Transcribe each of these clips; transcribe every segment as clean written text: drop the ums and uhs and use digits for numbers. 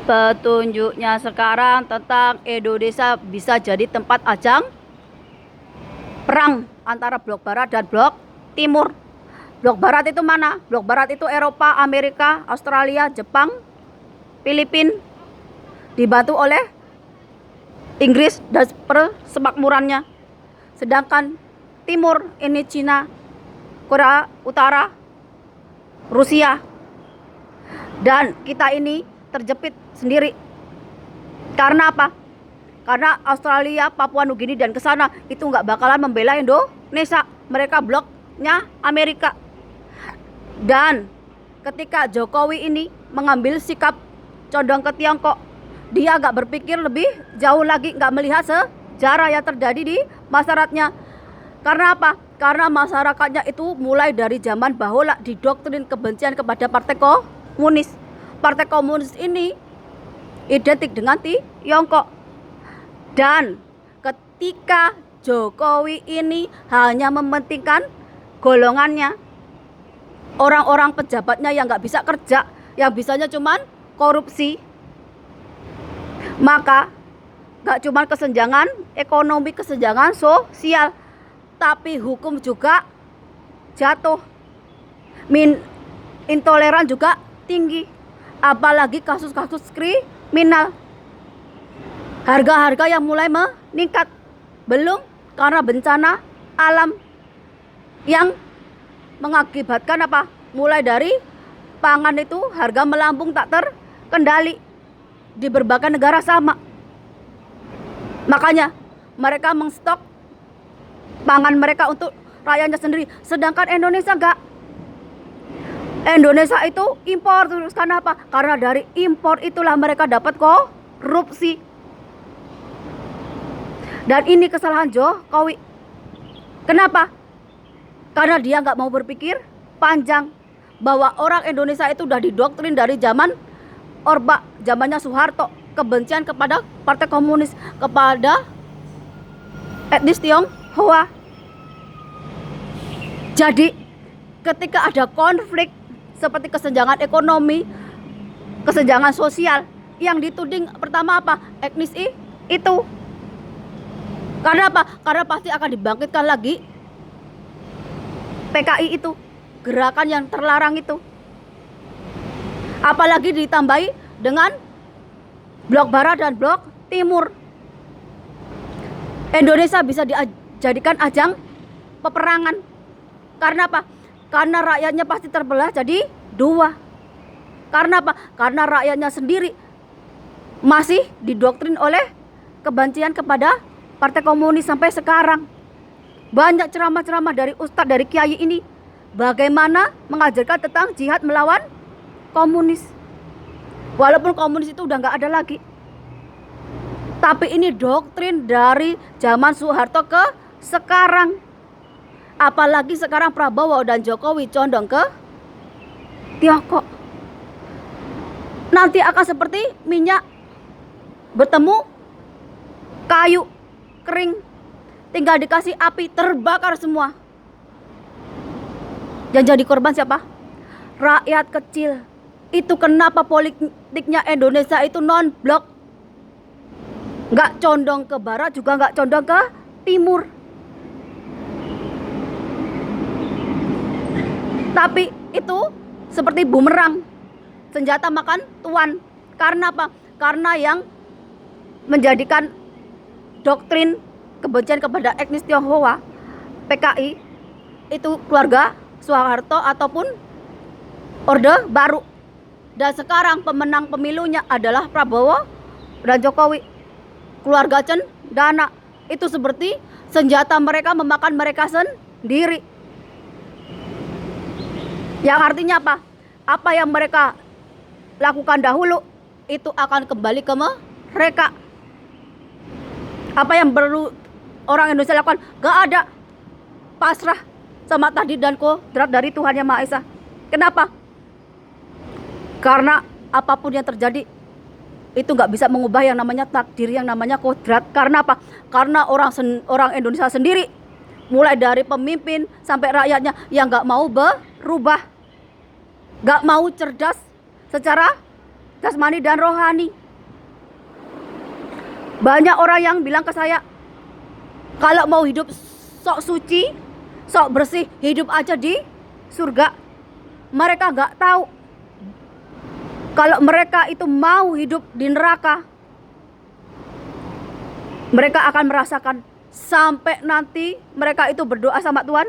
Petunjuknya sekarang tentang Indonesia bisa jadi tempat ajang perang antara blok barat dan blok timur. Blok barat itu mana? Blok barat itu Eropa, Amerika, Australia, Jepang, Filipina, dibantu oleh Inggris dan persemakmurannya. Sedangkan timur ini Cina, Korea Utara, Rusia. Dan kita ini terjepit sendiri. Karena apa? Karena Australia, Papua Nugini dan kesana itu nggak bakalan membela Indonesia. Mereka bloknya Amerika. Dan ketika Jokowi ini mengambil sikap condong ke Tiongkok, dia nggak berpikir lebih jauh lagi, nggak melihat sejarah yang terjadi di masyarakatnya. Karena apa? Karena masyarakatnya itu mulai dari zaman bahula didoktrin kebencian kepada Partai Komunis. Partai Komunis ini identik dengan Tiongkok. Dan ketika Jokowi ini hanya mementingkan golongannya, orang-orang pejabatnya yang nggak bisa kerja, yang bisanya cuman korupsi, maka nggak cuman kesenjangan ekonomi, kesenjangan sosial, tapi hukum juga jatuh, intoleran juga tinggi, apalagi kasus-kasus kriminal, harga-harga yang mulai meningkat, belum karena bencana alam yang mengakibatkan apa? Mulai dari pangan itu harga melambung tak terkendali di berbagai negara sama. Makanya mereka mengstok pangan mereka untuk rakyatnya sendiri. Sedangkan Indonesia enggak. Indonesia itu impor terus. Karena apa? Karena dari impor itulah mereka dapat korupsi. Dan ini kesalahan Jokowi. Kenapa? Karena dia nggak mau berpikir panjang bahwa orang Indonesia itu udah didoktrin dari zaman Orba, zamannya Soeharto, kebencian kepada Partai Komunis, kepada etnis Tionghoa. Jadi ketika ada konflik seperti kesenjangan ekonomi, kesenjangan sosial, yang dituding pertama apa? Etnis itu. Karena apa? Karena pasti akan dibangkitkan lagi PKI itu, gerakan yang terlarang itu. Apalagi ditambahi dengan blok barat dan blok timur. Indonesia bisa dijadikan ajang peperangan. Karena apa? Karena rakyatnya pasti terbelah jadi dua. Karena apa? Karena rakyatnya sendiri masih didoktrin oleh kebencian kepada Partai Komunis sampai sekarang. Banyak ceramah-ceramah dari ustadz, dari kiai ini, bagaimana mengajarkan tentang jihad melawan komunis. Walaupun komunis itu udah nggak ada lagi, tapi ini doktrin dari zaman Soeharto ke sekarang. Apalagi sekarang Prabowo dan Jokowi condong ke Tiongkok. Nanti akan seperti minyak bertemu kayu kering, tinggal dikasih api, terbakar semua. Yang jadi korban siapa? Rakyat kecil. Itu kenapa politiknya Indonesia itu non-blok, nggak condong ke barat, juga nggak condong ke timur. Tapi itu seperti bumerang, senjata makan tuan. Karena apa? Karena yang menjadikan doktrin kebencian kepada etnis Tionghoa, PKI, itu keluarga Soeharto ataupun Orde Baru. Dan sekarang pemenang pemilunya adalah Prabowo dan Jokowi, keluarga cendana. Itu seperti senjata mereka memakan mereka sendiri. Yang artinya apa? Apa yang mereka lakukan dahulu itu akan kembali ke mereka. Apa yang perlu orang Indonesia lakukan? Gak ada. Pasrah sama takdir dan kodrat dari Tuhan Yang Maha Esa. Kenapa? Karena apapun yang terjadi itu nggak bisa mengubah yang namanya takdir, yang namanya kodrat. Karena apa? Karena orang Indonesia sendiri, mulai dari pemimpin sampai rakyatnya yang nggak mau berubah, nggak mau cerdas secara jasmani dan rohani. Banyak orang yang bilang ke saya, kalau mau hidup sok suci, sok bersih, hidup aja di surga. Mereka gak tahu kalau mereka itu mau hidup di neraka, mereka akan merasakan sampai nanti mereka itu berdoa sama Tuhan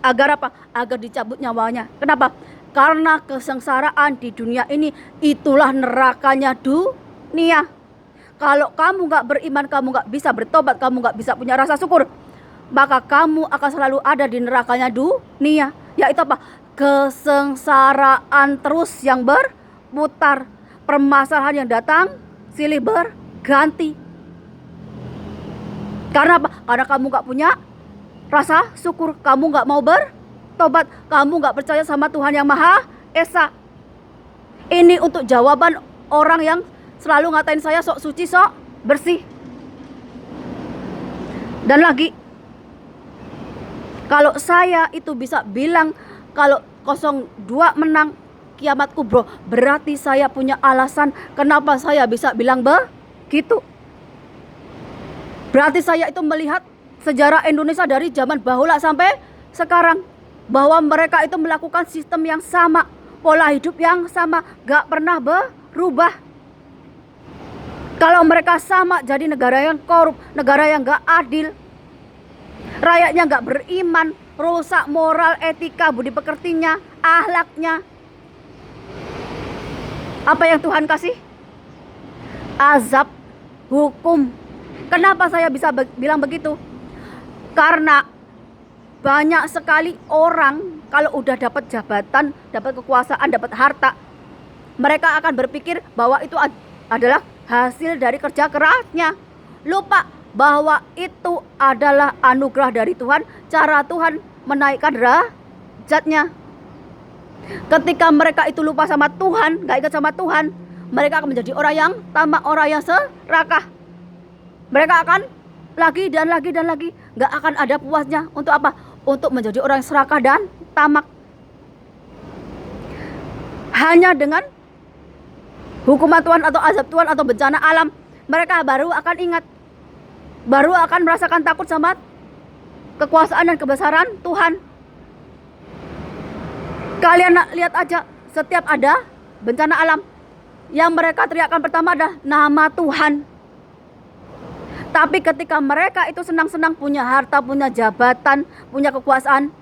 agar apa? Agar dicabut nyawanya. Kenapa? Karena kesengsaraan di dunia ini itulah nerakanya dunia. Kalau kamu gak beriman, kamu gak bisa bertobat, kamu gak bisa punya rasa syukur, maka kamu akan selalu ada di nerakanya dunia. Yaitu apa? Kesengsaraan terus yang berputar. Permasalahan yang datang silih berganti. Karena apa? Karena kamu gak punya rasa syukur, kamu gak mau bertobat, kamu gak percaya sama Tuhan yang Maha Esa. Ini untuk jawaban orang yang selalu ngatain saya sok suci, sok bersih. Dan lagi, kalau saya itu bisa bilang kalau 02 menang kiamat kubro, berarti saya punya alasan kenapa saya bisa bilang begitu. Berarti saya itu melihat sejarah Indonesia dari zaman bahula sampai sekarang, bahwa mereka itu melakukan sistem yang sama, pola hidup yang sama, gak pernah berubah. Kalau mereka sama, jadi negara yang korup, negara yang gak adil, rakyatnya gak beriman, rusak moral, etika, budi pekertinya, akhlaknya. Apa yang Tuhan kasih? Azab, hukum. Kenapa saya bisa bilang begitu? Karena banyak sekali orang kalau udah dapat jabatan, dapat kekuasaan, dapat harta, mereka akan berpikir bahwa itu adalah hasil dari kerja kerasnya. Lupa bahwa itu adalah anugerah dari Tuhan, cara Tuhan menaikkan derajatnya. Ketika mereka itu lupa sama Tuhan, gak ingat sama Tuhan, mereka akan menjadi orang yang tamak, orang yang serakah. Mereka akan lagi dan lagi dan lagi, gak akan ada puasnya. Untuk apa? Untuk menjadi orang yang serakah dan tamak. Hanya dengan hukuman Tuhan atau azab Tuhan atau bencana alam, mereka baru akan ingat, baru akan merasakan takut sama kekuasaan dan kebesaran Tuhan. Kalian lihat aja, setiap ada bencana alam, yang mereka teriakkan pertama adalah nama Tuhan. Tapi ketika mereka itu senang-senang punya harta, punya jabatan, punya kekuasaan,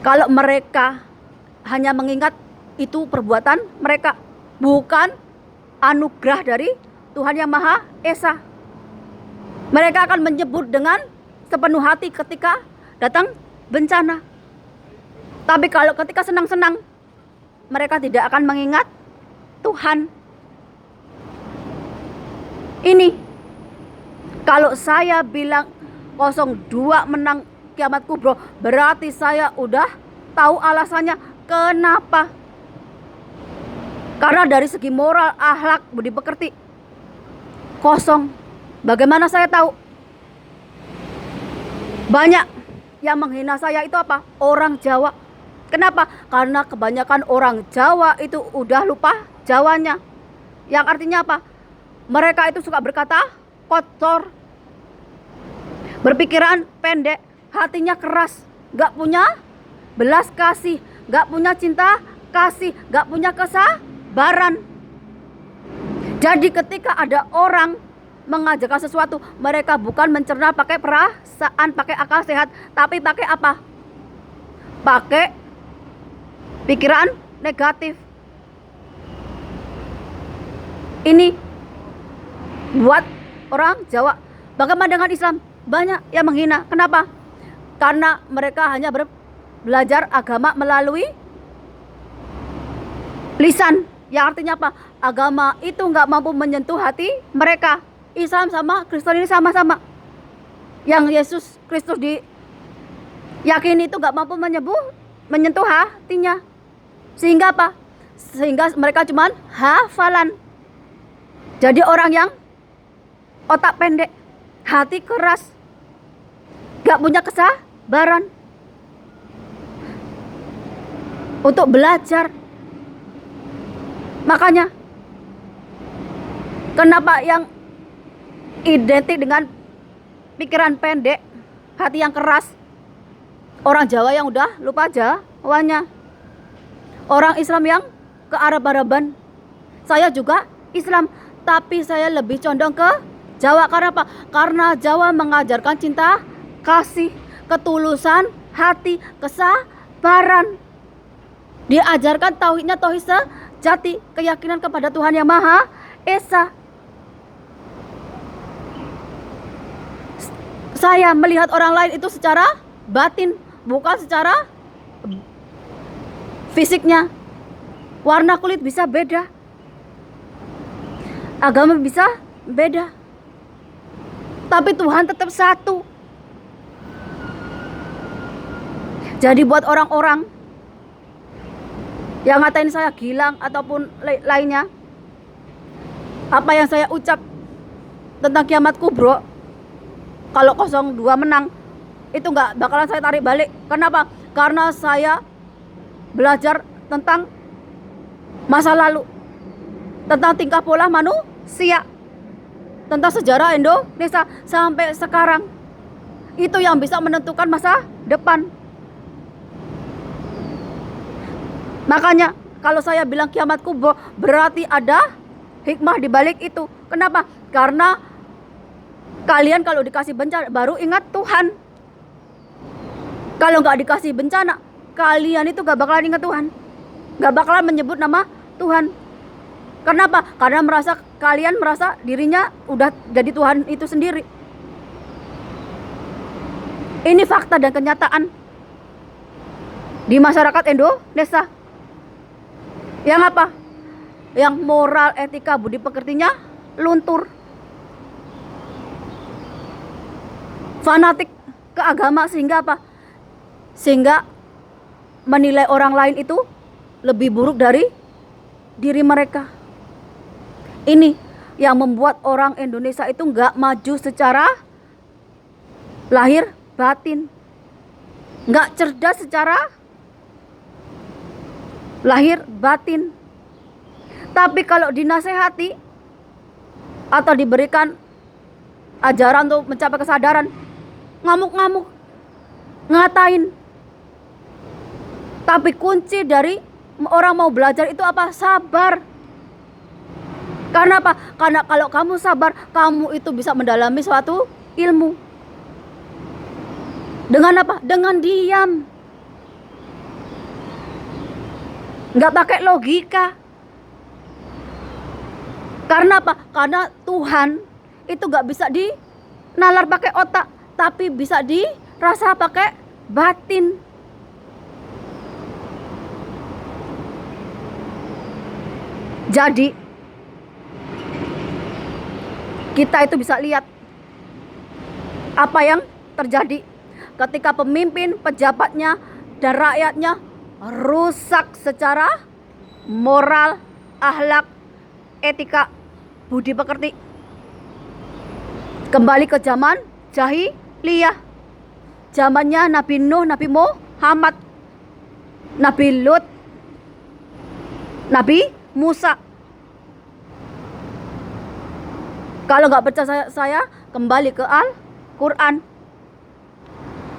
kalau mereka hanya mengingat itu perbuatan mereka, bukan anugerah dari Tuhan yang Maha Esa. Mereka akan menyebut dengan sepenuh hati ketika datang bencana. Tapi kalau ketika senang-senang, mereka tidak akan mengingat Tuhan. Ini, kalau saya bilang 02 menang kiamat kubro, berarti saya udah tahu alasannya kenapa. Karena dari segi moral, akhlak, budi pekerti, kosong. Bagaimana saya tahu? Banyak yang menghina saya itu apa? Orang Jawa. Kenapa? Karena kebanyakan orang Jawa itu udah lupa Jawanya. Yang artinya apa? Mereka itu suka berkata kotor, berpikiran pendek, hatinya keras, gak punya belas kasih, gak punya cinta kasih, gak punya kesabaran. Jadi ketika ada orang mengajarkan sesuatu, mereka bukan mencerna pakai perasaan, pakai akal sehat, tapi pakai apa? Pakai pikiran negatif. Ini buat orang Jawa. Bagaimana dengan Islam? Banyak yang menghina. Kenapa? Karena mereka hanya belajar agama melalui lisan. Yang artinya apa? Agama itu nggak mampu menyentuh hati mereka. Islam sama Kristen ini sama-sama. Yang Yesus Kristus diyakini itu nggak mampu menyentuh hatinya. Sehingga apa? Sehingga mereka cuman hafalan. Jadi orang yang otak pendek, hati keras, gak punya kesabaran untuk belajar. Makanya kenapa yang identik dengan pikiran pendek, hati yang keras, orang Jawa yang udah lupa Jawanya, orang Islam yang ke Arab-Araban. Saya juga Islam, tapi saya lebih condong ke Jawa. Karena apa? Karena Jawa mengajarkan cinta, kasih, ketulusan hati, kesabaran. Diajarkan tauhidnya tauhid sejati, keyakinan kepada Tuhan yang Maha Esa. Saya melihat orang lain itu secara batin, bukan secara fisiknya. Warna kulit bisa beda, agama bisa beda, tapi Tuhan tetap satu. Jadi buat orang-orang yang ngatain saya gilang ataupun lainnya, apa yang saya ucap tentang kiamat kubro, kalau 02 menang, itu nggak bakalan saya tarik balik. Kenapa? Karena saya belajar tentang masa lalu, tentang tingkah pola manusia, tentang sejarah Indonesia sampai sekarang. Itu yang bisa menentukan masa depan. Makanya kalau saya bilang kiamat kubro, berarti ada hikmah di balik itu. Kenapa? Karena kalian kalau dikasih bencana baru ingat Tuhan. Kalau nggak dikasih bencana, kalian itu gak bakalan ingat Tuhan, gak bakalan menyebut nama Tuhan. Kenapa? Karena kalian merasa dirinya udah jadi Tuhan itu sendiri. Ini fakta dan kenyataan di masyarakat Indonesia. Yang apa? Yang moral, etika, budi pekertinya luntur. Fanatik ke agama, sehingga apa? Sehingga menilai orang lain itu lebih buruk dari diri mereka. Ini yang membuat orang Indonesia itu nggak maju secara lahir batin, nggak cerdas secara lahir batin. Tapi kalau dinasehati atau diberikan ajaran untuk mencapai kesadaran, ngamuk-ngamuk, ngatain. Tapi kunci dari orang mau belajar itu apa? Sabar. Karena apa? Karena kalau kamu sabar, kamu itu bisa mendalami suatu ilmu. Dengan apa? Dengan diam. Nggak pakai logika. Karena apa? Karena Tuhan itu nggak bisa dinalar pakai otak, tapi bisa dirasa pakai batin. Jadi kita itu bisa lihat apa yang terjadi ketika pemimpin, pejabatnya, dan rakyatnya rusak secara moral, akhlak, etika, budi pekerti. Kembali ke zaman jahiliyah, zamannya Nabi Nuh, Nabi Muhammad, Nabi Lut, Nabi Musa. Kalau nggak percaya saya kembali ke Al-Quran.